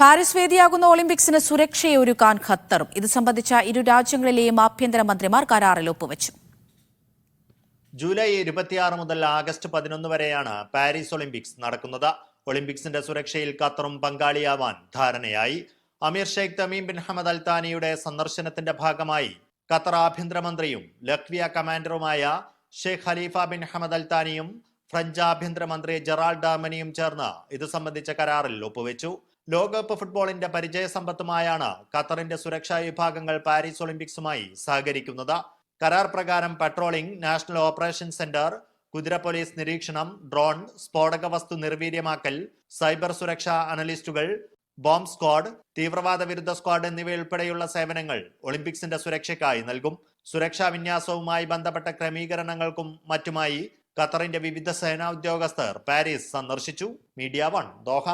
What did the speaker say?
Paris വേദിയാകുന്ന ഒളിമ്പിക്സിന് സുരക്ഷയൊരുക്കാൻ ഖത്തറും. ഇത് സംബന്ധിച്ച ഇരു രാജ്യങ്ങളിലെയും ആഭ്യന്തരമന്ത്രിമാർ കരാറിൽ ഒപ്പുവച്ചു. ജൂലൈ 26 മുതൽ ആഗസ്റ്റ് 11 വരെയാണ് പാരീസ് ഒളിമ്പിക്സ് നടക്കുന്നത്. ഒളിമ്പിക്സിന്റെ സുരക്ഷയിൽ ഖത്തറും പങ്കാളിയാവാൻ ധാരണയായി. അമീർ Sheikh Tamim bin Hamad Al താനിയുടെ സന്ദർശനത്തിന്റെ ഭാഗമായി ഖത്തർ ആഭ്യന്തരമന്ത്രിയും ലഖ്വിയ കമാൻഡറുമായ Sheikh Khalifa bin Hamad Al താനിയും ഫ്രഞ്ച് ആഭ്യന്തരമന്ത്രി ജെറാൾഡ് ഡാർമനിയും ചേർന്ന് ഇത് സംബന്ധിച്ച കരാറിൽ ഒപ്പുവെച്ചു. ലോകകപ്പ് ഫുട്ബോളിന്റെ പരിചയസമ്പത്തുമായാണ് ഖത്തറിന്റെ സുരക്ഷാ വിഭാഗങ്ങൾ പാരീസ് ഒളിമ്പിക്സുമായി സഹകരിക്കുന്നത്. കരാർ പ്രകാരം പട്രോളിംഗ്, നാഷണൽ ഓപ്പറേഷൻ സെന്റർ, കുതിര പോലീസ് നിരീക്ഷണം, ഡ്രോൺ, സ്ഫോടക വസ്തു നിർവീര്യമാക്കൽ, സൈബർ സുരക്ഷാ അനലിസ്റ്റുകൾ, ബോംബ് സ്ക്വാഡ്, തീവ്രവാദ വിരുദ്ധ സ്ക്വാഡ് എന്നിവയുൾപ്പെടെയുള്ള സേവനങ്ങൾ ഒളിമ്പിക്സിന്റെ സുരക്ഷയ്ക്കായി നൽകും. സുരക്ഷാ വിന്യാസവുമായി ബന്ധപ്പെട്ട ക്രമീകരണങ്ങൾക്കും മറ്റുമായി ഖത്തറിന്റെ വിവിധ സേനാ ഉദ്യോഗസ്ഥർ പാരീസ് സന്ദർശിച്ചു. Media 1 Doha.